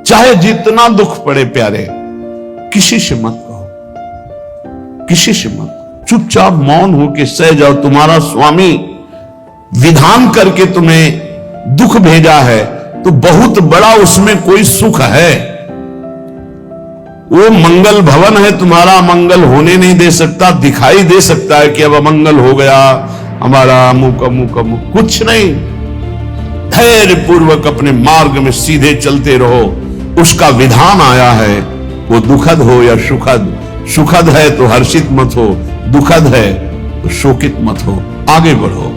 चाहे जितना दुख पड़े प्यारे, किसी से मत कहो, किसी से मत, चुपचाप मौन होके सह जाओ। तुम्हारा स्वामी विधान करके तुम्हें दुख भेजा है तो बहुत बड़ा उसमें कोई सुख है। वो मंगल भवन है, तुम्हारा मंगल होने नहीं दे सकता। दिखाई दे सकता है कि अब अमंगल हो गया हमारा, अमुक अमुक अमुक, कुछ नहीं। धैर्य पूर्वक अपने मार्ग में सीधे चलते रहो। उसका विधान आया है, वो दुखद हो या सुखद, सुखद है तो हर्षित मत हो, दुखद है तो शोकित मत हो, आगे बढ़ो।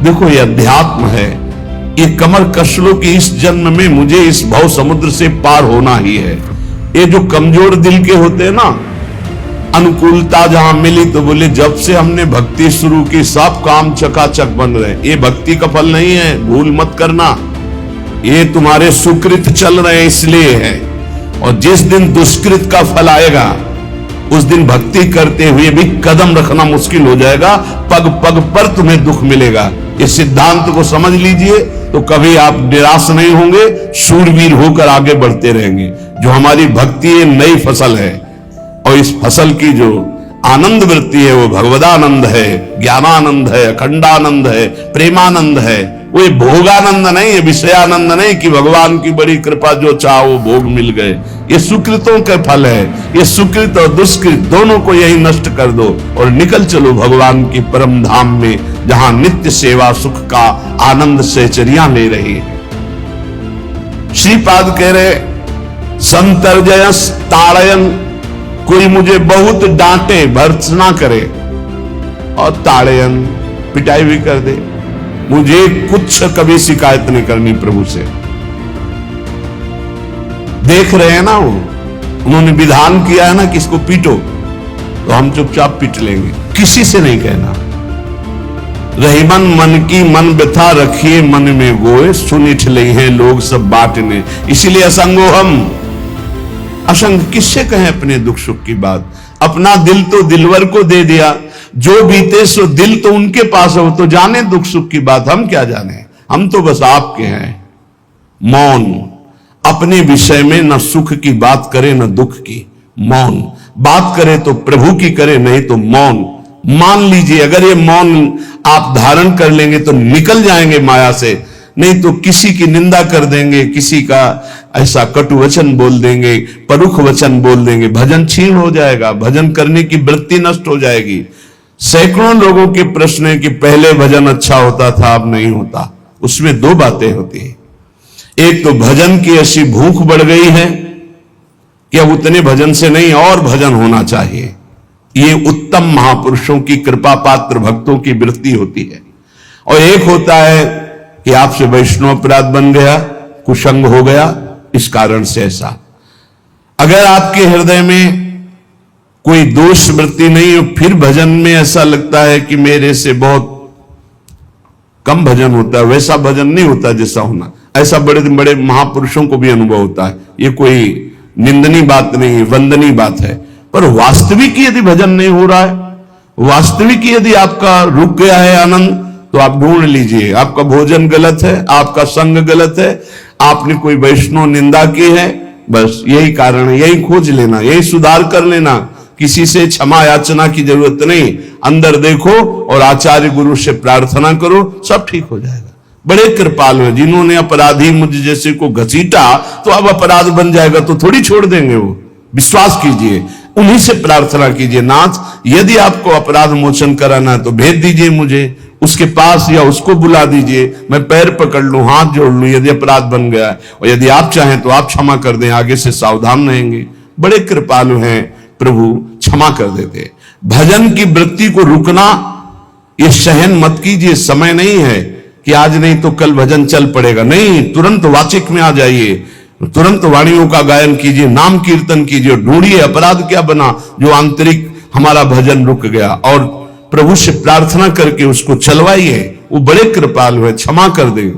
देखो ये अध्यात्म है, ये कमर कस लो कि इस जन्म में मुझे इस भव समुद्र से पार होना ही है। ये जो कमजोर दिल के होते हैं ना, अनुकूलता जहां मिली तो बोले जब से हमने भक्ति शुरू की सब काम चकाचक बन रहे। ये भक्ति का फल नहीं है, भूल मत करना। ये तुम्हारे सुकृत चल रहे हैं इसलिए है। और जिस दिन दुष्कृत का फल आएगा उस दिन भक्ति करते हुए भी कदम रखना मुश्किल हो जाएगा, पग पग पर तुम्हें दुख मिलेगा। इस सिद्धांत को समझ लीजिए तो कभी आप निराश नहीं होंगे, शूरवीर होकर आगे बढ़ते रहेंगे। जो हमारी भक्ति है नई फसल है, और इस फसल की जो आनंद वृत्ति है वो भगवदानंद है, ज्ञानानंद है, अखंडानंद है, प्रेमानंद है। वो ये भोगानंद नहीं है, विषयानंद नहीं कि भगवान की बड़ी कृपा जो चाहो भोग मिल गए। ये सुकृतों के फल है। ये सुकृत और दुष्कृत दोनों को यही नष्ट कर दो और निकल चलो भगवान की परम धाम में, जहां नित्य सेवा सुख का आनंद से चर्या ले रही है। श्रीपाद कह रहे संतर्जयस ताड़यन, कोई मुझे बहुत डांटे भर्त्सना करे और ताड़यन पिटाई भी कर दे, मुझे कुछ कभी शिकायत नहीं करनी प्रभु से। देख रहे हैं ना, वो उन्होंने विधान किया है ना कि इसको पीटो, तो हम चुपचाप पीट लेंगे, किसी से नहीं कहना। रहीमन मन की मन व्यथा रखिए मन में गोए, सुनिठ ले हैं लोग सब बांटने, इसीलिए असंगो हम। असंग किससे कहें अपने दुख सुख की बात? अपना दिल तो दिलवर को दे दिया, जो बीते सो दिल तो उनके पास हो, तो जाने दुख सुख की बात, हम क्या जाने, हम तो बस आपके हैं। मौन, अपने विषय में न सुख की बात करे न दुख की, मौन। बात करे तो प्रभु की करे, नहीं तो मौन। मान लीजिए अगर ये मौन आप धारण कर लेंगे तो निकल जाएंगे माया से, नहीं तो किसी की निंदा कर देंगे, किसी का ऐसा कटु वचन बोल देंगे, परुख वचन बोल देंगे, भजन छीन हो जाएगा, भजन करने की वृत्ति नष्ट हो जाएगी। सैकड़ों लोगों के प्रश्न है कि पहले भजन अच्छा होता था अब नहीं होता। उसमें दो बातें होती है, एक तो भजन की ऐसी भूख बढ़ गई है कि अब उतने भजन से नहीं और भजन होना चाहिए। ये उत्तम महापुरुषों की कृपा पात्र भक्तों की वृत्ति होती है। और एक होता है कि आपसे वैष्णव अपराध बन गया, कुसंग हो गया, इस कारण से ऐसा। अगर आपके हृदय में कोई दोष वृत्ति नहीं हो, फिर भजन में ऐसा लगता है कि मेरे से बहुत कम भजन होता है, वैसा भजन नहीं होता जैसा होना। ऐसा बड़े बड़े महापुरुषों को भी अनुभव होता है। ये कोई निंदनीय बात नहीं है, वंदनीय बात है। पर वास्तविक यदि भजन नहीं हो रहा है, वास्तविक यदि आपका रुक गया है आनंद, तो आप ढूंढ लीजिए आपका भोजन गलत है, आपका संग गलत है, आपने कोई वैष्णव निंदा की है, बस यही कारण है। यही खोज लेना, यही सुधार कर लेना। किसी से क्षमा याचना की जरूरत नहीं, अंदर देखो और आचार्य गुरु से प्रार्थना करो, सब ठीक हो जाएगा। बड़े कृपालु हैं, जिन्होंने अपराधी मुझ जैसे को घसीटा तो अब अपराध बन जाएगा तो थोड़ी छोड़ देंगे वो। विश्वास कीजिए, उन्हीं से प्रार्थना कीजिए, नाथ यदि आपको अपराध मोचन कराना है तो भेज दीजिए मुझे उसके पास, या उसको बुला दीजिए, मैं पैर पकड़ लूं, हाथ जोड़ लूं यदि अपराध बन गया है, और यदि आप चाहें तो आप क्षमा कर दें, आगे से सावधान रहेंगे। बड़े कृपालु हैं प्रभु, क्षमा कर देते। भजन की वृत्ति को रुकना ये सहन मत कीजिए। समय नहीं है कि आज नहीं तो कल भजन चल पड़ेगा, नहीं, तुरंत वाचिक में आ जाइए, तुरंत वाणियों का गायन कीजिए, नाम कीर्तन कीजिए, ढूंढिए अपराध क्या बना जो आंतरिक हमारा भजन रुक गया, और प्रभु से प्रार्थना करके उसको चलवाइए। वो बड़े कृपालु है, क्षमा कर देंगे।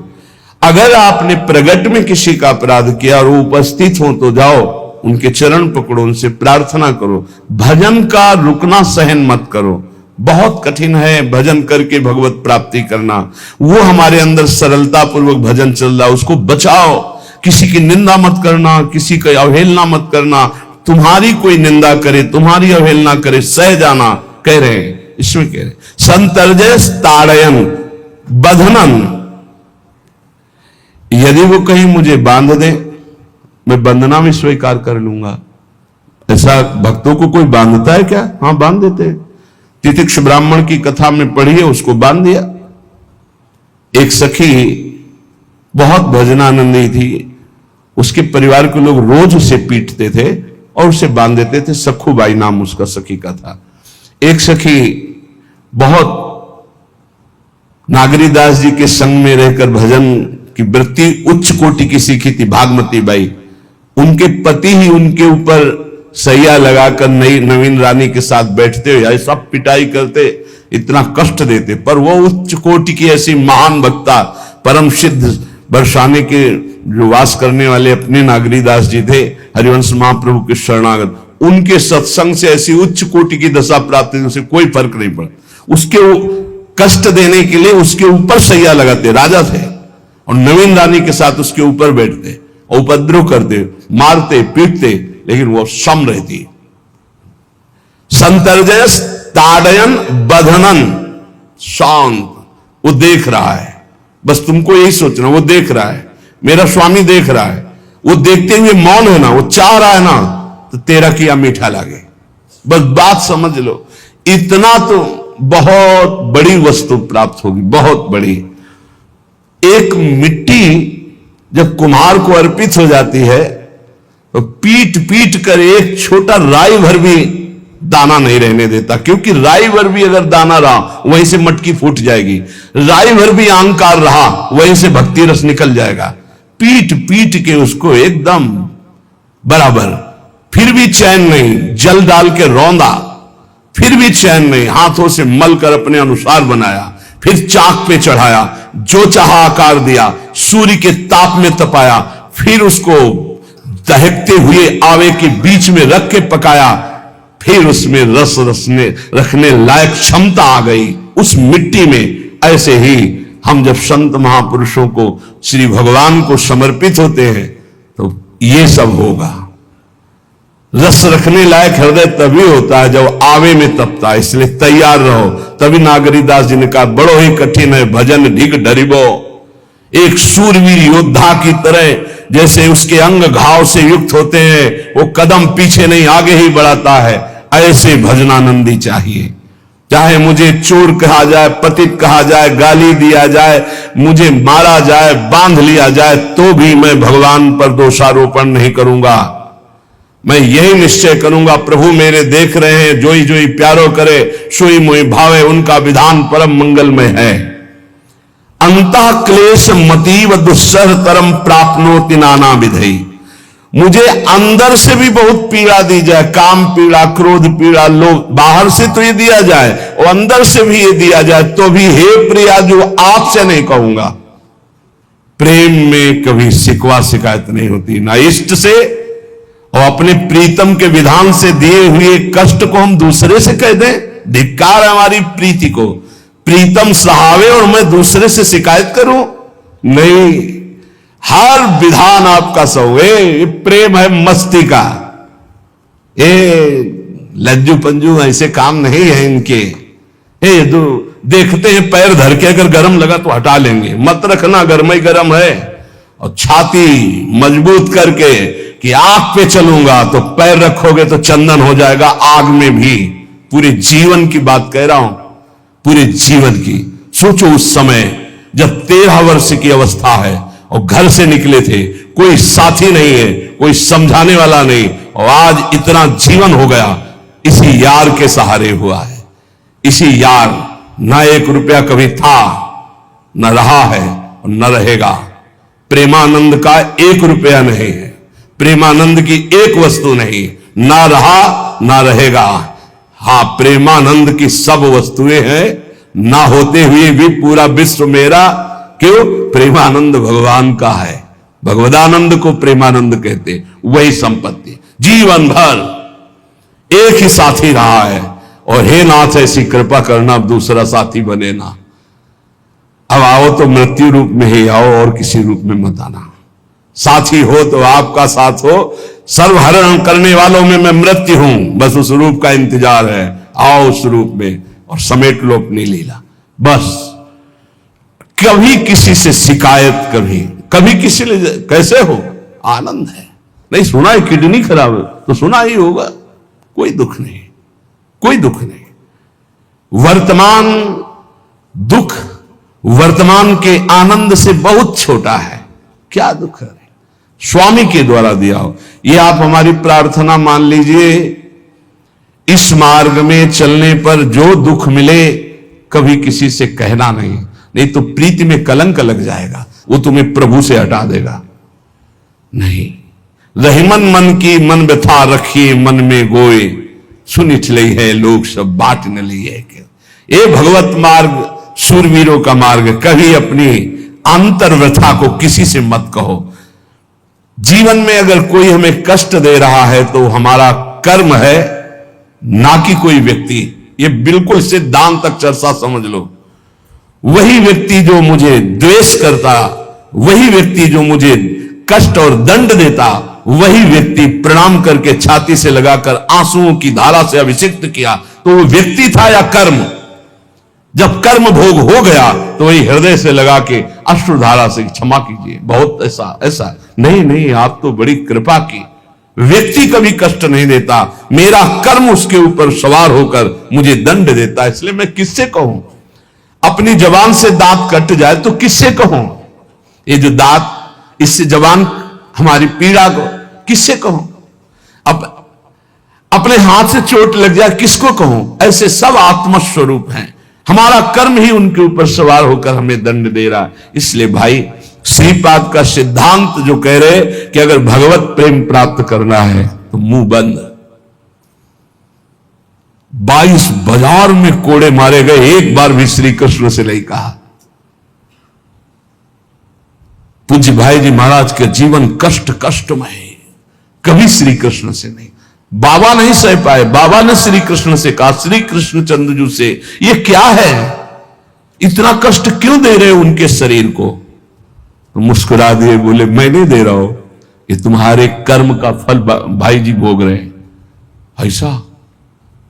अगर आपने प्रगट में किसी का अपराध किया और वो उपस्थित हो तो जाओ, उनके चरण पकड़ो, उनसे प्रार्थना करो। भजन का रुकना सहन मत करो, बहुत कठिन है भजन करके भगवत प्राप्ति करना। वो हमारे अंदर सरलता पूर्वक भजन चल रहा, उसको बचाओ किसी की निंदा मत करना, किसी की अवहेलना मत करना, तुम्हारी कोई निंदा करे, तुम्हारी अवहेलना करे, सह जाना, कह रहे हैं, इसमें कह रहे हैं संतर्जय ताड़यन बंधनन। यदि वो कहीं मुझे बांध दे, मैं बंधना में स्वीकार कर लूंगा। ऐसा भक्तों को कोई बांधता है क्या? हां, बांध देते हैं। तितिक्ष ब्राह्मण की कथा में पढ़िए, उसको बांध दिया। एक सखी बहुत भजनानंदी थी, उसके परिवार के लोग रोज उसे पीटते थे और उसे बांध देते थे। सखूबाई नाम उसका सखी का था। एक सखी बहुत नागरीदास जी के संग में रहकर भजन की वृत्ति उच्च कोटि की सीखी थी, भागमती बाई। उनके पति ही उनके ऊपर सैया लगाकर नवीन रानी के साथ बैठते हुए ऐसा पिटाई करते, इतना कष्ट देते, पर वो उच्च कोटि की ऐसी महान वक्ता, परम सिद्ध बरसाने के जो वास करने वाले अपने नागरीदास जी थे, हरिवंश महाप्रभु के शरणागत, उनके सत्संग से ऐसी उच्च कोटि की दशा प्राप्त हुई, उसे कोई फर्क नहीं पड़ा। उसके कष्ट देने के लिए उसके ऊपर सैया लगाते, राजा थे, और नवीन रानी के साथ उसके ऊपर बैठते, उपद्रव करते, मारते, पीटते, लेकिन वो सम रहती। संतर्जयस ताड़यन बंधनन, शांत, वो देख रहा है, बस तुमको यही सोचना, वो देख रहा है, मेरा स्वामी देख रहा है, वो देखते हुए मौन है ना, वो चाह रहा है ना, तो तेरा किया मीठा लगे, बस बात समझ लो। इतना तो बहुत बड़ी वस्तु प्राप्त होगी, बहुत बड़ी। एक मिट्टी जब कुम्हार को अर्पित हो जाती है तो पीट पीट कर एक छोटा राई भर भी दाना नहीं रहने देता, क्योंकि राई भर भी अगर दाना रहा वहीं से मटकी फूट जाएगी, राई भर भी अहंकार रहा वहीं से भक्ति रस निकल जाएगा। पीट पीट के उसको एकदम बराबर, फिर भी चैन नहीं, जल डाल के रौंदा, फिर भी चैन नहीं, हाथों से मल कर अपने अनुसार बनाया, फिर चाक पे चढ़ाया, जो चाहा आकार दिया, सूर्य के ताप में तपाया, फिर उसको दहकते हुए आवे के बीच में रख के पकाया, फिर उसमें रस रखने लायक क्षमता आ गई उस मिट्टी में। ऐसे ही हम जब संत महापुरुषों को, श्री भगवान को समर्पित होते हैं तो ये सब होगा। रस रखने लायक हृदय तभी होता है जब आवे में तपता है, इसलिए तैयार रहो। तभी नागरीदास जी ने कहा, बड़ो ही कठिन है भजन ढिग डरिबो। एक सूरवीर योद्धा की तरह जैसे उसके अंग घाव से युक्त होते हैं, वो कदम पीछे नहीं आगे ही बढ़ाता है, ऐसे भजनानंदी चाहिए। चाहे मुझे चोर कहा जाए, पतित कहा जाए, गाली दिया जाए, मुझे मारा जाए, बांध लिया जाए, तो भी मैं भगवान पर दोषारोपण नहीं करूंगा। मैं यही निश्चय करूंगा, प्रभु मेरे देख रहे हैं, जोई जोई प्यारो करे, सोई मोई भावे, उनका विधान परम मंगलमय है। अंतः क्लेश मतीव दुस्सह तरम प्राप्नोति नाना विधि। मुझे अंदर से भी बहुत पीड़ा दी जाए, काम पीड़ा, क्रोध पीड़ा, लोभ, बाहर से तो ये दिया जाए और अंदर से भी ये दिया जाए, तो भी हे प्रिया जो आपसे नहीं कहूंगा। प्रेम में कभी शिकवा शिकायत नहीं होती, ना इष्ट से और अपने प्रीतम के विधान से दिए हुए कष्ट को हम दूसरे से कह दें, धिक्कार है हमारी प्रीति को। प्रीतम सहावे और मैं दूसरे से शिकायत करूं? नहीं, हर विधान आपका सहुए। ये प्रेम है मस्ती का, ये लज्जू पंजू ऐसे काम नहीं है इनके। ये तो देखते हैं पैर धर के अगर गर्म लगा तो हटा लेंगे, मत रखना गर्म ही गर्म है। और छाती मजबूत करके कि आग पे चलूंगा तो पैर रखोगे तो चंदन हो जाएगा आग में भी। पूरे जीवन की बात कह रहा हूं, पूरे जीवन की। सोचो उस समय जब 13 वर्ष की अवस्था है और घर से निकले थे, कोई साथी नहीं है, कोई समझाने वाला नहीं, और आज इतना जीवन हो गया इसी यार के सहारे हुआ है। इसी यार, ना 1 रुपया कभी था, न रहा है और न रहेगा। प्रेमानंद का 1 रुपया नहीं है, प्रेमानंद की एक वस्तु नहीं, ना रहा ना रहेगा। हां, प्रेमानंद की सब वस्तुएं हैं, ना होते हुए भी पूरा विश्व मेरा। क्यों? प्रेमानंद भगवान का है, भगवदानंद को प्रेमानंद कहते। वही संपत्ति जीवन भर एक ही साथी रहा है, और हे नाथ ऐसी कृपा करना अब दूसरा साथी बने ना। अब आओ तो मृत्यु रूप में ही आओ और किसी रूप में मत आना। साथी हो तो आपका साथ हो, सर्वहरण करने वालों में मैं मृत्यु हूं, बस उस रूप का इंतजार है, आओ उस रूप में और समेट लो अपनी लीला। बस कभी किसी से शिकायत, कभी किसी ने कैसे हो, आनंद है। नहीं सुना है किडनी खराब है तो सुना ही होगा, कोई दुख नहीं, कोई दुख नहीं। वर्तमान दुख वर्तमान के आनंद से बहुत छोटा है, क्या दुख है, स्वामी के द्वारा दिया हो। ये आप हमारी प्रार्थना मान लीजिए, इस मार्ग में चलने पर जो दुख मिले कभी किसी से कहना नहीं तो प्रीति में कलंक लग जाएगा, वो तुम्हें प्रभु से हटा देगा। नहीं, रहीमन मन की मन व्यथा रखिए मन में गोए, सुनिठ लई है लोग सब बाट न लिए। ये भगवत मार्ग सूरवीरों का मार्ग, कभी अपनी अंतर व्यथा को किसी से मत कहो। जीवन में अगर कोई हमें कष्ट दे रहा है तो हमारा कर्म है, ना कि कोई व्यक्ति। ये बिल्कुल सिद्धांतक चर्चा समझ लो। वही व्यक्ति जो मुझे द्वेष करता, वही व्यक्ति जो मुझे कष्ट और दंड देता, वही व्यक्ति प्रणाम करके छाती से लगाकर आंसुओं की धारा से अभिषिक्त किया, तो वो व्यक्ति था या कर्म? जब कर्म भोग हो गया तो वही हृदय से लगा के अश्रुधारा से क्षमा कीजिए, बहुत ऐसा नहीं, आप तो बड़ी कृपा की। व्यक्ति कभी कष्ट नहीं देता, मेरा कर्म उसके ऊपर सवार होकर मुझे दंड देता, इसलिए मैं किससे कहूं? अपनी जबान से दांत कट जाए तो किससे कहूं? ये जो दांत, इससे जबान हमारी पीड़ा को किससे कहूं? अब अपने हाथ से चोट लग जाए किसको कहूं? ऐसे सब आत्मस्वरूप हैं, हमारा कर्म ही उनके ऊपर सवार होकर हमें दंड दे रहा है। इसलिए भाई, श्रीपाद का सिद्धांत जो कह रहे कि अगर भगवत प्रेम प्राप्त करना है तो मुंह बंद। 22 बाजार में कोड़े मारे गए, एक बार भी श्री कृष्ण से नहीं कहा। पूज्य भाई जी महाराज के जीवन कष्टमय है, कभी श्री कृष्ण से नहीं। बाबा नहीं सह पाए, बाबा ने श्री कृष्ण से कहा, श्री कृष्ण चंद्रजू से, ये क्या है, इतना कष्ट क्यों दे रहे हो उनके शरीर को? तो मुस्कुरा दिए, बोले मैं नहीं दे रहा हूं, ये तुम्हारे कर्म का फल भाई जी भोग रहे हैं। ऐसा?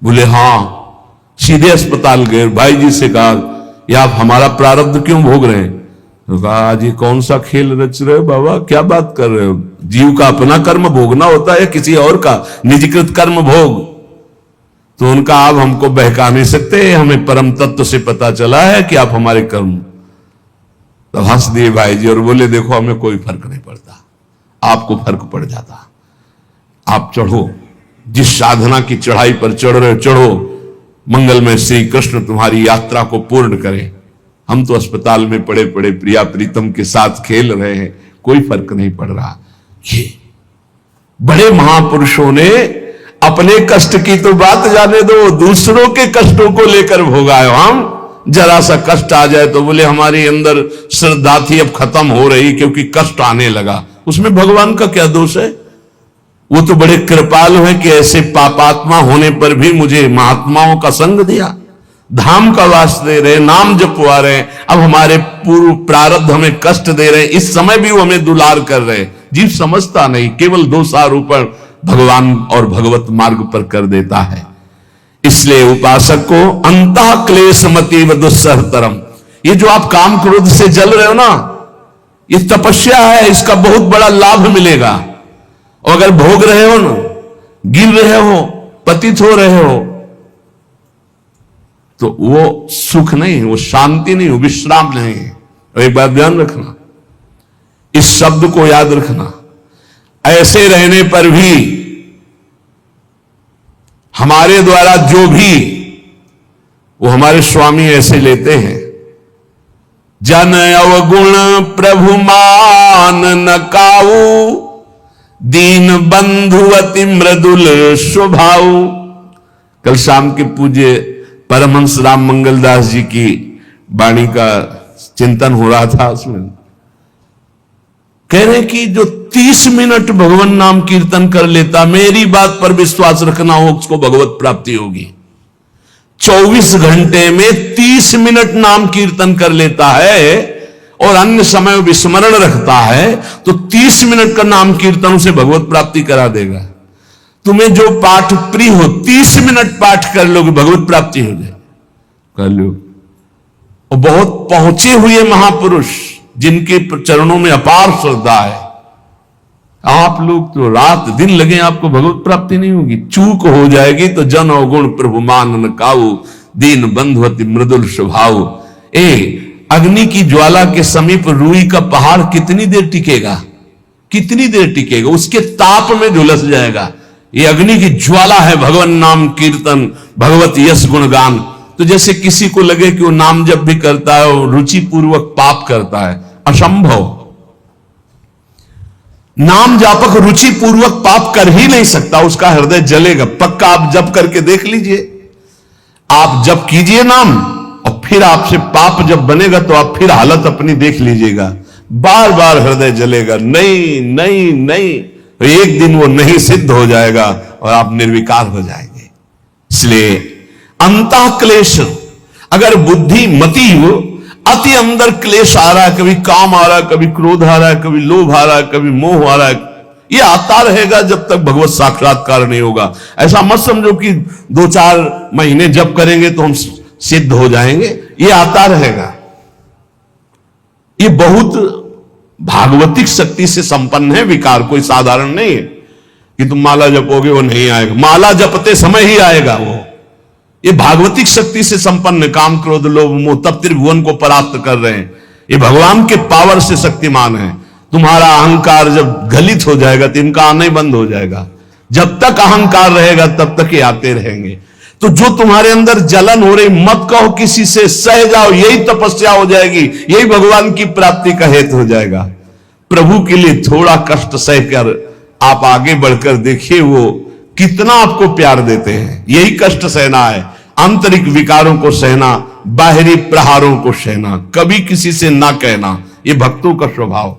बोले हां। सीधे अस्पताल गए, भाई जी से कहा, ये आप हमारा प्रारब्ध क्यों भोग रहे हैं? तो कहा, आज ये कौन सा खेल रच रहे हो बाबा, क्या बात कर रहे हो? जीव का अपना कर्म भोगना होता है, किसी और का निजकृत कर्म भोग? तो उनका, आप हमको बहका नहीं सकते, हमें परम तत्व से पता चला है कि आप हमारे कर्म। तो हंस दिए भाई जी और बोले, देखो हमें कोई फर्क नहीं पड़ता, आपको फर्क पड़ जाता। आप चढ़ो, जिस साधना की चढ़ाई पर चढ़ रहे हो चढ़ो, मंगलमय श्री कृष्ण तुम्हारी यात्रा को पूर्ण करें। हम तो अस्पताल में पड़े पड़े प्रिया प्रीतम के साथ खेल रहे हैं, कोई फर्क नहीं पड़ रहा। ये बड़े महापुरुषों ने अपने कष्ट की तो बात जाने दो, दूसरों के कष्टों को लेकर भोगाए। हम जरा सा कष्ट आ जाए तो बोले हमारी अंदर श्रद्धा थी अब खत्म हो रही क्योंकि कष्ट आने लगा। उसमें भगवान का क्या दोष है? वो तो बड़े कृपालु हैं कि ऐसे पापात्मा होने पर भी मुझे महात्माओं का संग दिया, धाम का वास दे रहे, नाम जपवा रहे। अब हमारे पूर्व प्रारब्ध हमें कष्ट दे रहे, इस समय भी वो हमें दुलार कर रहे। जीव समझता नहीं, केवल दोषारोपण भगवान और भगवत मार्ग पर कर देता है। इसलिए उपासक को अंतः क्लेशमति व दुस्सहतरम, ये जो आप काम क्रोध से जल रहे हो ना, ये तपस्या है, इसका बहुत बड़ा लाभ मिलेगा। और अगर भोग रहे हो ना, गिर रहे हो, पतित हो रहे हो, तो वो सुख नहीं, वो शांति नहीं, वो विश्राम नहीं। और एक बात ध्यान रखना, इस शब्द को याद रखना, ऐसे रहने पर भी हमारे द्वारा जो भी वो हमारे स्वामी ऐसे लेते हैं, जन अवगुण प्रभु मान न काऊ, दीन बंधु अति मृदुल स्वभाव। कल शाम के पूज्य परमहंस राम मंगलदास जी की वाणी का चिंतन हो रहा था, उसमें कह रहे कि जो 30 मिनट भगवान नाम कीर्तन कर लेता, मेरी बात पर विश्वास रखना हो, उसको भगवत प्राप्ति होगी। 24 घंटे में 30 मिनट नाम कीर्तन कर लेता है और अन्य समय विस्मरण रखता है तो 30 मिनट का नाम कीर्तन उसे भगवत प्राप्ति करा देगा। तुम्हें जो पाठ प्रिय हो 30 मिनट पाठ कर लोगे, भगवत प्राप्ति हो जाए, कर लो। और बहुत पहुंचे हुए महापुरुष जिनके चरणों में अपार श्रद्धा है, आप लोग तो रात दिन लगे आपको भगवत प्राप्ति नहीं होगी। चूक हो जाएगी तो जन अवगुण प्रभु मान न काऊ, दीन बंधुवती मृदुल स्वभाव। अग्नि की ज्वाला के समीप रूई का पहाड़ कितनी देर टिकेगा, कितनी देर टिकेगा, उसके ताप में झुलस जाएगा। ये अग्नि की ज्वाला है भगवान नाम कीर्तन, भगवत यश गुणगान। तो जैसे किसी को लगे कि वो नाम जब भी करता है वो रुचि पूर्वक पाप करता है, असंभव। नाम जापक रुचि पूर्वक पाप कर ही नहीं सकता, उसका हृदय जलेगा पक्का। आप जप करके देख लीजिए, आप जप कीजिए नाम और फिर आपसे पाप जब बनेगा तो आप फिर हालत अपनी देख लीजिएगा, बार बार हृदय जलेगा, नहीं नहीं नहीं। तो एक दिन वो नहीं सिद्ध हो जाएगा और आप निर्विकार हो जाएंगे। इसलिए अंतः क्लेश, अगर बुद्धि मति हो, अति अंदर क्लेश आ रहा है, कभी काम आ रहा है, कभी क्रोध आ रहा है, कभी लोभ आ रहा है, कभी मोह आ रहा है, ये आता रहेगा जब तक भगवत साक्षात्कार नहीं होगा। ऐसा मत समझो कि 2-4 महीने जब करेंगे तो हम सिद्ध हो जाएंगे, ये आता रहेगा। ये बहुत भागवतिक शक्ति से संपन्न है विकार, कोई साधारण नहीं है कि तुम माला जपोगे वो नहीं आएगा, माला जपते समय ही आएगा वो। ये भागवतिक शक्ति से संपन्न, काम क्रोध लोभ मोह तब त्रिभुवन को परास्त कर रहे हैं। ये भगवान के पावर से शक्तिमान है। तुम्हारा अहंकार जब गलित हो जाएगा तो इनका आना ही बंद हो जाएगा। जब तक अहंकार रहेगा तब तक ये आते रहेंगे। तो जो तुम्हारे अंदर जलन हो रही, मत कहो किसी से, सह जाओ, यही तपस्या हो जाएगी, यही भगवान की प्राप्ति का हेतु हो जाएगा। प्रभु के लिए थोड़ा कष्ट सहकर आप आगे बढ़कर देखिए वो कितना आपको प्यार देते हैं। यही कष्ट सहना है, आंतरिक विकारों को सहना, बाहरी प्रहारों को सहना, कभी किसी से ना कहना, ये भक्तों का स्वभाव।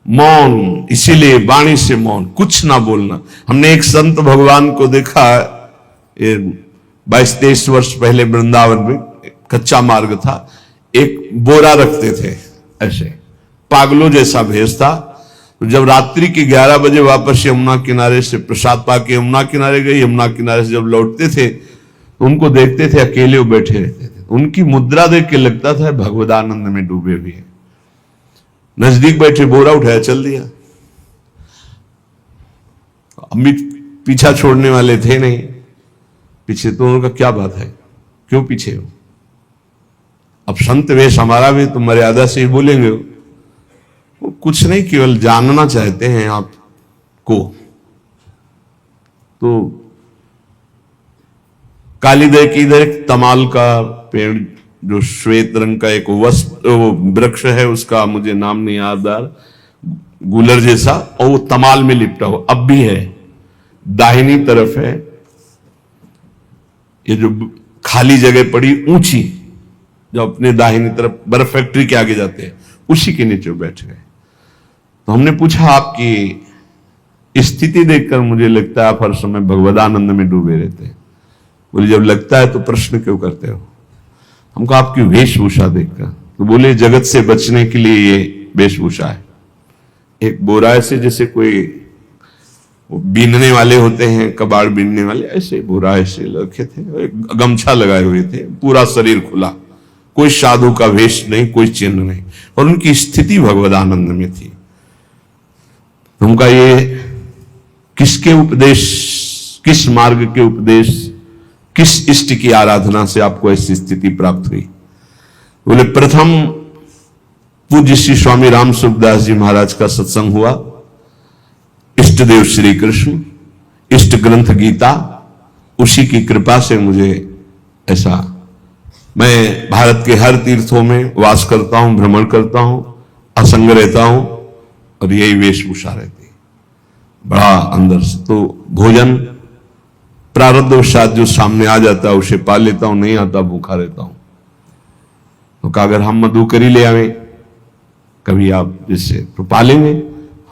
मौन, इसीलिए वाणी से मौन, कुछ ना बोलना। हमने एक संत भगवान को देखा, 22-23 वर्ष पहले वृंदावन में कच्चा मार्ग था, एक बोरा रखते थे ऐसे, पागलों जैसा भेष था। तो जब रात्रि के 11 बजे वापस यमुना किनारे से प्रसाद पाके यमुना किनारे गए, यमुना किनारे से जब लौटते थे तो उनको देखते थे अकेले वो बैठे रहते थे। उनकी मुद्रा देख के लगता था भगवदानंद में डूबे हुए हैं। नजदीक बैठे, बोरा उठाया, चल दिया। अम्मी पीछा छोड़ने वाले थे नहीं, पीछे तो उनका क्या बात है, क्यों पीछे हो? अब संत वेश हमारा भी तो मर्यादा से ही बोलेंगे। वो कुछ नहीं, केवल जानना चाहते हैं आपको। तो कालीदय की इधर एक तमाल का पेड़, जो श्वेत रंग का एक वृक्ष है, उसका मुझे नाम नहीं याद आ रहा, गुलर जैसा, और वो तमाल में लिपटा हो, अब भी है, दाहिनी तरफ है। ये जो खाली जगह पड़ी ऊंची, जो अपने दाहिनी तरफ बर्फ फैक्ट्री के आगे जाते हैं, उसी के नीचे बैठ गए। तो हमने पूछा, आपकी स्थिति देखकर मुझे लगता है आप हर समय भगवदानंद में डूबे रहते हैं। बोले जब लगता है तो प्रश्न क्यों करते हो? हमको आपकी वेशभूषा देखकर। तो बोले जगत से बचने के लिए ये वेशभूषा है। एक बोरा ऐसे जैसे कोई बीनने वाले होते हैं, कबाड़ बीनने वाले, ऐसे बोरा ऐसे रखे थे, गमछा लगाए हुए थे, पूरा शरीर खुला, कोई साधु का वेश नहीं, कोई चिन्ह नहीं, और उनकी स्थिति भगवदानंद में थी। उनका ये किसके उपदेश, किस मार्ग के उपदेश, किस इष्ट की आराधना से आपको ऐसी स्थिति प्राप्त हुई? बोले प्रथम पूज्य श्री स्वामी राम सुखदास जी महाराज का सत्संग हुआ, इष्ट देव श्री कृष्ण, इष्ट ग्रंथ गीता, उसी की कृपा से मुझे ऐसा, मैं भारत के हर तीर्थों में वास करता हूं, भ्रमण करता हूं, असंग रहता हूं, और यही वेशभूषा रहती है बड़ा अंदर से। तो भोजन प्रारब्धवशात जो सामने आ जाता है उसे पा लेता हूं, नहीं आता भूखा रहता हूं। तो कहा अगर हम मधुकरी ले आवे कभी आप जिससे तो पालेंगे,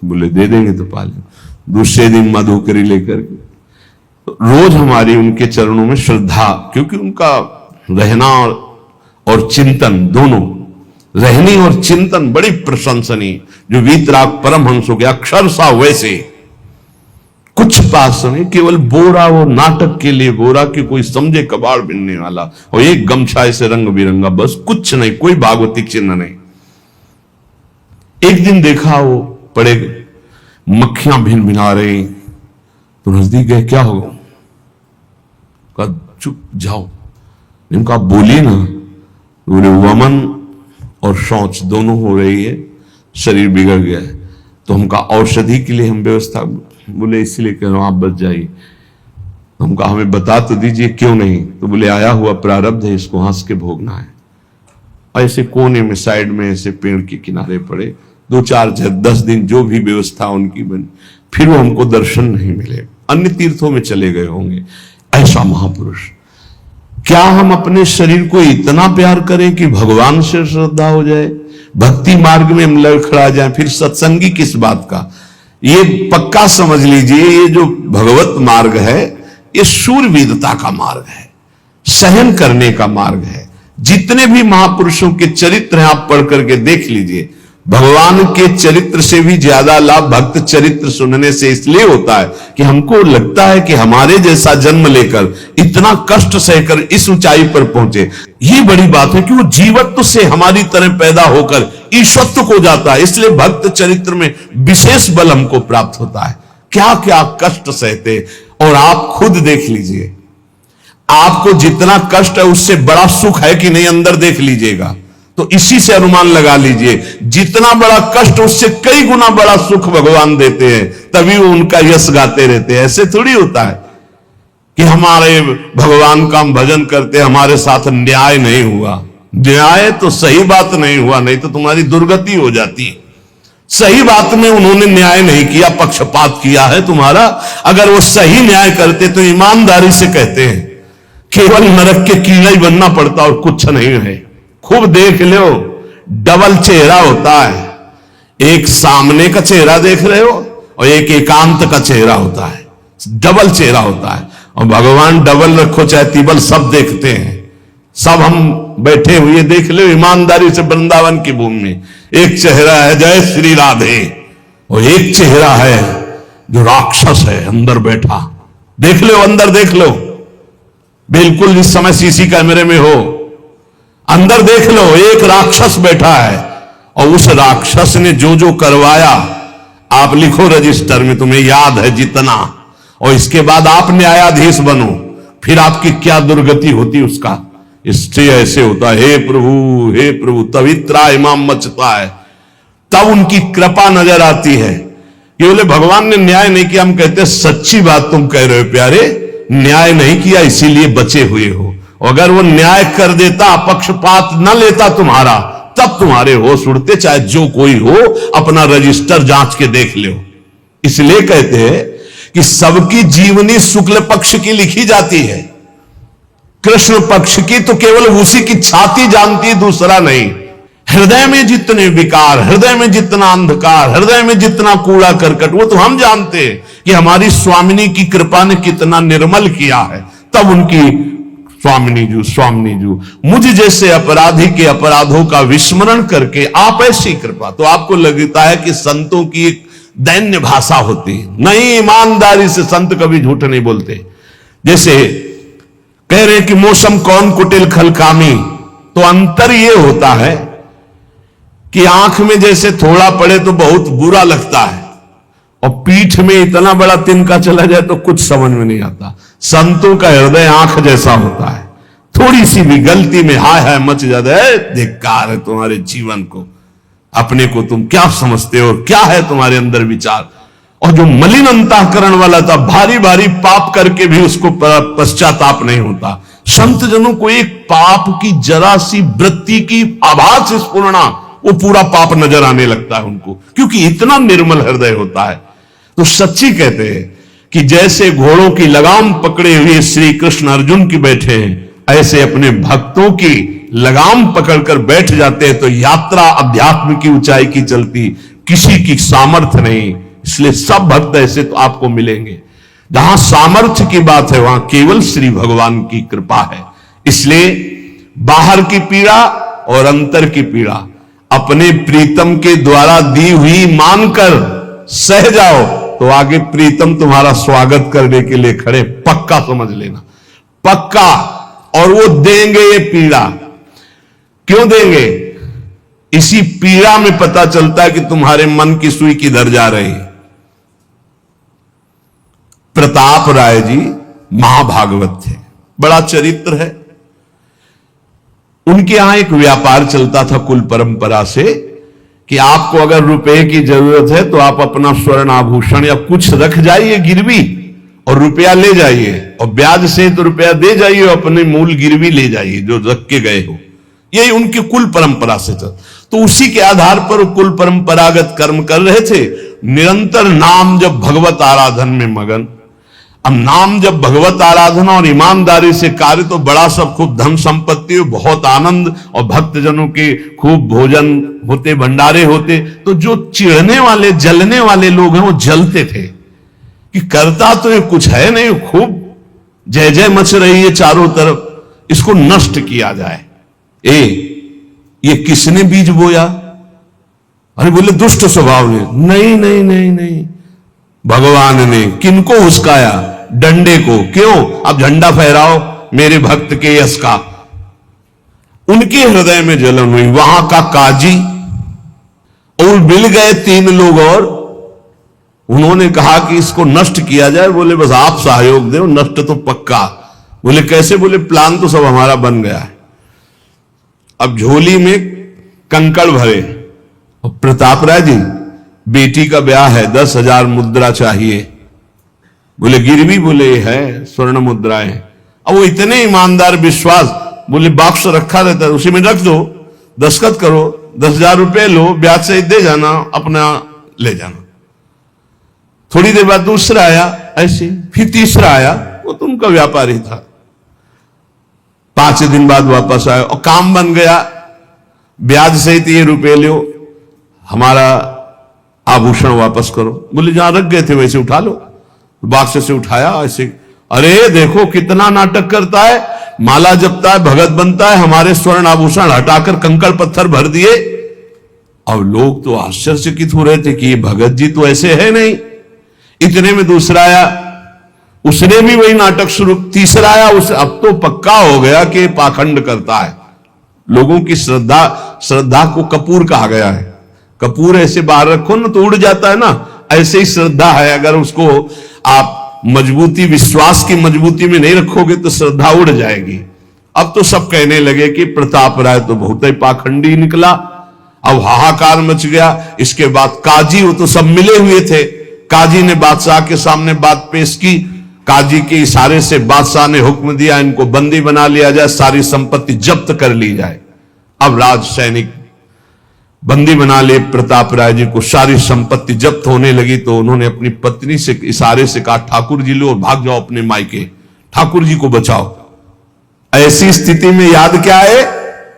बोले दे देंगे तो पालेंगे। दूसरे दिन मधुकरी लेकर तो रोज हमारी उनके चरणों में श्रद्धा, क्योंकि उनका रहना और चिंतन दोनों रहनी और चिंतन बड़ी प्रशंसनीय। जो वीतराग परमहंसों के अक्षर सा वैसे, कुछ पास नहीं, केवल बोरा, वो नाटक के लिए बोरा कि कोई समझे कबाड़ बिनने वाला, और एक गमछा ऐसे रंग बिरंगा, बस कुछ नहीं, कोई भागवतिक चिन्ह नहीं। एक दिन देखा वो पड़े मक्खियां भिन भिना रही, तो नजदीक गए, क्या होगा? कहा चुप जाओ। इनका बोली ना, बोले वमन और शौच दोनों हो रही है, शरीर बिगड़ गया है, तो हमका औषधि के लिए हम व्यवस्था, बोले इसलिए कह रहा हूं आप बच जाइए। हमका हमें बता तो दीजिए क्यों नहीं? तो बोले आया हुआ प्रारब्ध है, इसको हंस के भोगना है। ऐसे कोने में साइड में ऐसे पेड़ के किनारे पड़े, 2-4-10 दिन जो भी व्यवस्था उनकी बनी, फिर वो हमको दर्शन नहीं मिले, अन्य तीर्थों में चले गए होंगे। ऐसा महापुरुष, क्या हम अपने शरीर को इतना प्यार करें कि भगवान से श्रद्धा हो जाए, भक्ति मार्ग में हम लड़खड़ा जाए, फिर सत्संगी किस बात का? ये पक्का समझ लीजिए, ये जो भगवत मार्ग है ये शूरवीरता का मार्ग है, सहन करने का मार्ग है। जितने भी महापुरुषों के चरित्र हैं आप पढ़ करके देख लीजिए, भगवान के चरित्र से भी ज्यादा लाभ भक्त चरित्र सुनने से इसलिए होता है कि हमको लगता है कि हमारे जैसा जन्म लेकर इतना कष्ट सहकर इस ऊंचाई पर पहुंचे। ये बड़ी बात है कि वो जीवत्व से हमारी तरह पैदा होकर ईश्वत्व को जाता है, इसलिए भक्त चरित्र में विशेष बल हमको प्राप्त होता है। क्या क्या कष्ट सहते, और आप खुद देख लीजिए, आपको जितना कष्ट है उससे बड़ा सुख है कि नहीं, अंदर देख लीजिएगा तो इसी से अनुमान लगा लीजिए, जितना बड़ा कष्ट उससे कई गुना बड़ा सुख भगवान देते हैं, तभी वो उनका यश गाते रहते हैं। ऐसे थोड़ी होता है कि हमारे भगवान का हम भजन करते, हमारे साथ न्याय नहीं हुआ। न्याय तो सही बात नहीं हुआ, नहीं तो तुम्हारी दुर्गति हो जाती है। सही बात में उन्होंने न्याय नहीं किया, पक्षपात किया है तुम्हारा। अगर वो सही न्याय करते तो ईमानदारी से कहते हैं, केवल नरक के कीड़ा ही बनना पड़ता और कुछ नहीं है। खूब देख लो, डबल चेहरा होता है, एक सामने का चेहरा देख रहे हो और एक एकांत का चेहरा होता है, डबल चेहरा होता है। और भगवान डबल रखो चाहे तिबल, सब देखते हैं। सब हम बैठे हुए देख लो ईमानदारी से वृंदावन की भूमि में, एक चेहरा है जय श्री राधे, और एक चेहरा है जो राक्षस है अंदर बैठा। देख लो, अंदर देख लो, बिल्कुल इस समय सीसी कैमरे में हो, अंदर देख लो, एक राक्षस बैठा है, और उस राक्षस ने जो जो करवाया आप लिखो रजिस्टर में, तुम्हें याद है जितना, और इसके बाद आप न्यायाधीश बनो, फिर आपकी क्या दुर्गति होती उसका। इससे ऐसे होता है, हे प्रभु, तभी त्राहिमाम मचता है, तब उनकी कृपा नजर आती है। कि बोले भगवान ने न्याय नहीं किया, हम कहते सच्ची बात तुम कह रहे हो प्यारे, न्याय नहीं किया इसीलिए बचे हुए हो। अगर वो न्याय कर देता, पक्षपात न लेता तुम्हारा, तब तुम्हारे होश उड़ते, चाहे जो कोई हो, अपना रजिस्टर जांच के देख लो। इसलिए कहते हैं कि सबकी जीवनी शुक्ल पक्ष की लिखी जाती है, कृष्ण पक्ष की तो केवल उसी की छाती जानती है, दूसरा नहीं। हृदय में जितने विकार, हृदय में जितना अंधकार, हृदय में जितना कूड़ा करकट, वो तो हम जानते हैं कि हमारी स्वामिनी की कृपा ने कितना निर्मल किया है। तब उनकी स्वामिनी जू मुझ जैसे अपराधी के अपराधों का विस्मरण करके आप ऐसी कृपा, तो आपको लगता है कि संतों की एक दैन्य भाषा होती है। नहीं, ईमानदारी से संत कभी झूठ नहीं बोलते। जैसे कह रहे कि मौसम कौन कुटिल खलकामी, तो अंतर यह होता है कि आंख में जैसे थोड़ा पड़े तो बहुत बुरा लगता है, और पीठ में इतना बड़ा तिनका चला जाए तो कुछ समझ में नहीं आता। संतों का हृदय आंख जैसा होता है, थोड़ी सी भी गलती में हाय हाय मच जाता है, धिक्कार है तुम्हारे जीवन को, अपने को तुम क्या समझते हो, क्या है तुम्हारे अंदर विचार। और जो मलिन अंतःकरण वाला था, भारी भारी पाप करके भी उसको पश्चाताप नहीं होता। संत जनों को एक पाप की जरा सी वृत्ति की आभास स्फुरना, वो पूरा पाप नजर आने लगता है उनको, क्योंकि इतना निर्मल हृदय होता है। तो सच्ची कहते हैं कि जैसे घोड़ों की लगाम पकड़े हुए श्री कृष्ण अर्जुन की बैठे हैं, ऐसे अपने भक्तों की लगाम पकड़कर बैठ जाते हैं, तो यात्रा अध्यात्म की ऊंचाई की चलती, किसी की सामर्थ्य नहीं। इसलिए सब भक्त ऐसे तो आपको मिलेंगे। जहां सामर्थ्य की बात है वहां केवल श्री भगवान की कृपा है। इसलिए बाहर की पीड़ा और अंतर की पीड़ा, अपने प्रीतम के द्वारा दी हुई मानकर सह जाओ तो आगे प्रीतम तुम्हारा स्वागत करने के लिए खड़े, पक्का समझ लेना, पक्का। और वो देंगे ये पीड़ा। क्यों देंगे? इसी पीड़ा में पता चलता है कि तुम्हारे मन की सुई किधर जा रही है। प्रताप राय जी महाभागवत थे, बड़ा चरित्र है। उनके यहां एक व्यापार चलता था कुल परंपरा से कि आपको अगर रुपए की जरूरत है तो आप अपना स्वर्ण आभूषण या कुछ रख जाइए गिरवी और रुपया ले जाइए, और ब्याज से तो रुपया दे जाइए, अपने मूल गिरवी ले जाइए जो रख के गए हो। यही उनकी कुल परंपरा से था। तो उसी के आधार पर कुल परंपरागत कर्म कर रहे थे, निरंतर नाम जब भगवत आराधन में मगन। अब नाम जब भगवत आराधना और ईमानदारी से कार्य तो बड़ा सब खूब धन संपत्ति, बहुत आनंद और भक्तजनों के खूब भोजन होते, भंडारे होते। तो जो चिढ़ने वाले जलने वाले लोग हैं वो जलते थे कि करता तो ये कुछ है नहीं, खूब जय जय मच रही है चारों तरफ, इसको नष्ट किया जाए। ये किसने बीज बोया? अरे बोले दुष्ट स्वभाव ने। नहीं नहीं नहीं नहीं, भगवान ने। किनको हुस्काया? डंडे को। क्यों? अब झंडा फहराओ मेरे भक्त के यश का। उनके हृदय में जलन हुई। वहां का काजी और मिल गए 3 लोग और उन्होंने कहा कि इसको नष्ट किया जाए। बोले बस आप सहयोग दो, नष्ट तो पक्का। बोले कैसे? बोले प्लान तो सब हमारा बन गया है। अब झोली में कंकड़ भरे, और प्रताप राय जी बेटी का ब्याह है, 10,000 मुद्रा चाहिए। बोले गिरवी? बोले है स्वर्ण मुद्राएं। अब वो इतने ईमानदार विश्वास, बोले बॉक्स रखा रहता है उसी में रख दो, दस्तखत करो, 10,000 रुपए लो, ब्याज से दे जाना, अपना ले जाना। थोड़ी देर बाद दूसरा आया ऐसे, फिर तीसरा आया, वो तो उनका व्यापारी था। 5 दिन बाद वापस आया और काम बन गया, ब्याज सहित ये रुपए लो, हमारा आभूषण वापस करो। बोले जहां रख गए थे वैसे उठा लो। बॉक्स से उठाया ऐसे, अरे देखो कितना नाटक करता है, माला जपता है, भगत बनता है, हमारे स्वर्ण आभूषण हटाकर कंकड़ पत्थर भर दिए। अब लोग तो आश्चर्यचकित हो रहे थे कि ये भगत जी तो ऐसे है नहीं। इतने में दूसरा आया, उसने भी वही नाटक शुरू। तीसरा आया, अब तो पक्का हो गया कि पाखंड करता है। लोगों की श्रद्धा को कपूर कहा गया है। कपूर ऐसे बाहर रखो ना तो उड़ जाता है ना, ऐसे ही श्रद्धा है। अगर उसको आप मजबूती, विश्वास की मजबूती में नहीं रखोगे तो श्रद्धा उड़ जाएगी। अब तो सब कहने लगे कि प्रताप राय तो बहुत ही पाखंडी निकला। अब हाहाकार मच गया। इसके बाद काजी, वो तो सब मिले हुए थे, काजी ने बादशाह के सामने बात पेश की। काजी के इशारे से बादशाह ने हुक्म दिया इनको बंदी बना लिया जाए, सारी संपत्ति जब्त कर ली जाए। अब राज सैनिक बंदी बना ले प्रताप राय जी को, सारी संपत्ति जब्त होने लगी। तो उन्होंने अपनी पत्नी से इशारे से कहा ठाकुर जी लो और भाग जाओ अपने मायके, ठाकुर जी को बचाओ। ऐसी स्थिति में याद क्या है?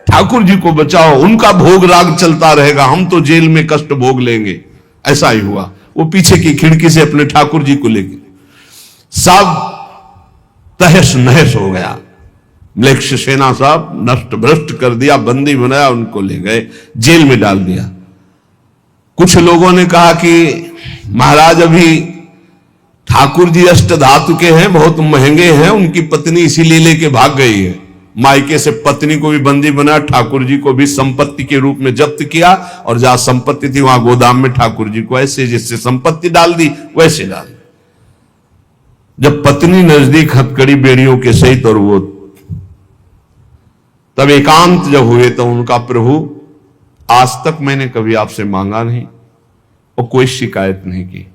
ठाकुर जी को बचाओ, उनका भोग राग चलता रहेगा, हम तो जेल में कष्ट भोग लेंगे। ऐसा ही हुआ। वो पीछे की खिड़की से अपने ठाकुर जी को लेके सब तहस नहस हो गया। म्लेच्छ सेना साहब नष्ट भ्रष्ट कर दिया, बंदी बनाया, उनको ले गए, जेल में डाल दिया। कुछ लोगों ने कहा कि महाराज अभी ठाकुर जी अष्ट धातु के हैं, बहुत महंगे हैं, उनकी पत्नी इसीलिए लेके भाग गई है। मायके से पत्नी को भी बंदी बनाया, ठाकुर जी को भी संपत्ति के रूप में जब्त किया, और जहां संपत्ति थी वहां गोदाम में ठाकुर जी को ऐसे जिससे संपत्ति डाल दी वैसे डाल दी। जब पत्नी नजदीक हथकड़ी बेड़ियों के सहित, और वो तब एकांत जब हुए तो उनका प्रभु आज तक मैंने कभी आपसे मांगा नहीं और कोई शिकायत नहीं की,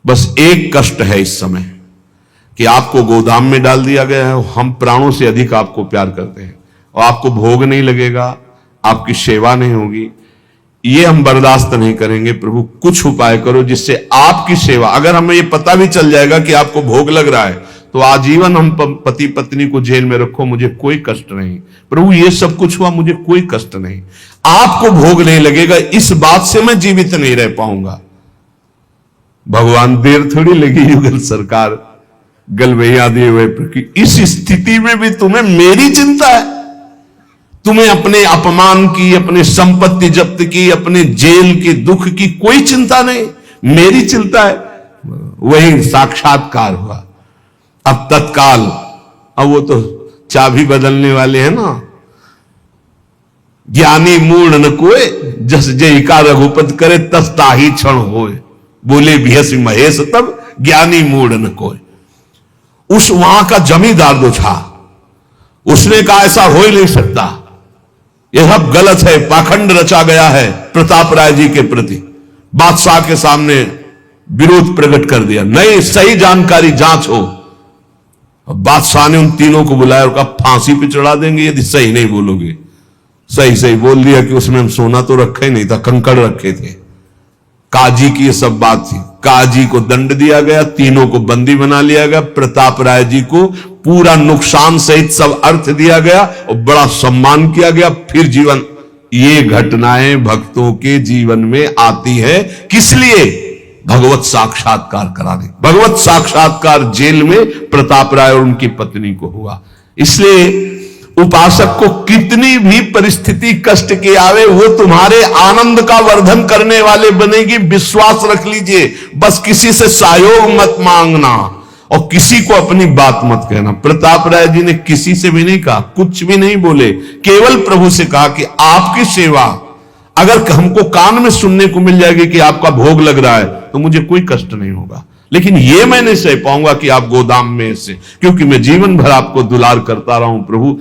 बस एक कष्ट है इस समय कि आपको गोदाम में डाल दिया गया है। हम प्राणों से अधिक आपको प्यार करते हैं और आपको भोग नहीं लगेगा, आपकी सेवा नहीं होगी, ये हम बर्दाश्त नहीं करेंगे। प्रभु कुछ उपाय करो जिससे आपकी सेवा, अगर हमें ये पता भी चल जाएगा कि आपको भोग लग रहा है तो आजीवन हम पति पत्नी को जेल में रखो, मुझे कोई कष्ट नहीं। प्रभु ये सब कुछ हुआ, मुझे कोई कष्ट नहीं, आपको भोग नहीं लगेगा, इस बात से मैं जीवित नहीं रह पाऊंगा। भगवान देर थोड़ी लगी युगल सरकार गलवैया दिए हुए, इस स्थिति में भी तुम्हें मेरी चिंता है। तुम्हें अपने अपमान की, अपने संपत्ति जब्त की, अपने जेल की, दुख की कोई चिंता नहीं, मेरी चिंता है। वही साक्षात्कार हुआ। अब तत्काल, अब वो तो चाबी बदलने वाले हैं ना। ज्ञानी मूढ़ न कोय, जस जय का रघुपत करे, तस ताही क्षण होए। बोले भियस महेश तब, ज्ञानी मूढ़ न कोय। उस वहां का जमींदार जो था, उसने कहा ऐसा हो ही नहीं सकता, यह सब गलत है, पाखंड रचा गया है प्रताप राय जी के प्रति। बादशाह के सामने विरोध प्रकट कर दिया, नहीं, सही जानकारी जांच हो। बादशाह ने उन तीनों को बुलाया और कहा फांसी पे चढ़ा देंगे यदि सही नहीं बोलोगे। सही सही बोल दिया कि उसमें हम सोना तो रखा ही नहीं था, कंकड़ रखे थे। काजी की ये सब बात थी। काजी को दंड दिया गया, तीनों को बंदी बना लिया गया, प्रताप राय जी को पूरा नुकसान सहित सब अर्थ दिया गया और बड़ा सम्मान किया गया। फिर जीवन, ये घटनाएं भक्तों के जीवन में आती है किस लिए? भगवत साक्षात्कार कराने। भगवत साक्षात्कार जेल में प्रताप राय और उनकी पत्नी को हुआ। इसलिए उपासक को कितनी भी परिस्थिति कष्ट की आवे, वो तुम्हारे आनंद का वर्धन करने वाले बनेगी, विश्वास रख लीजिए। बस किसी से सहयोग मत मांगना और किसी को अपनी बात मत कहना। प्रताप राय जी ने किसी से भी नहीं कहा, कुछ भी नहीं बोले, केवल प्रभु से कहा कि आपकी सेवा अगर हमको कान में सुनने को मिल जाएगी कि आपका भोग लग रहा है तो मुझे कोई कष्ट नहीं होगा, लेकिन ये मैं नहीं सह पाऊंगा कि आप गोदाम में से, क्योंकि मैं जीवन भर आपको दुलार करता रहा हूं प्रभु।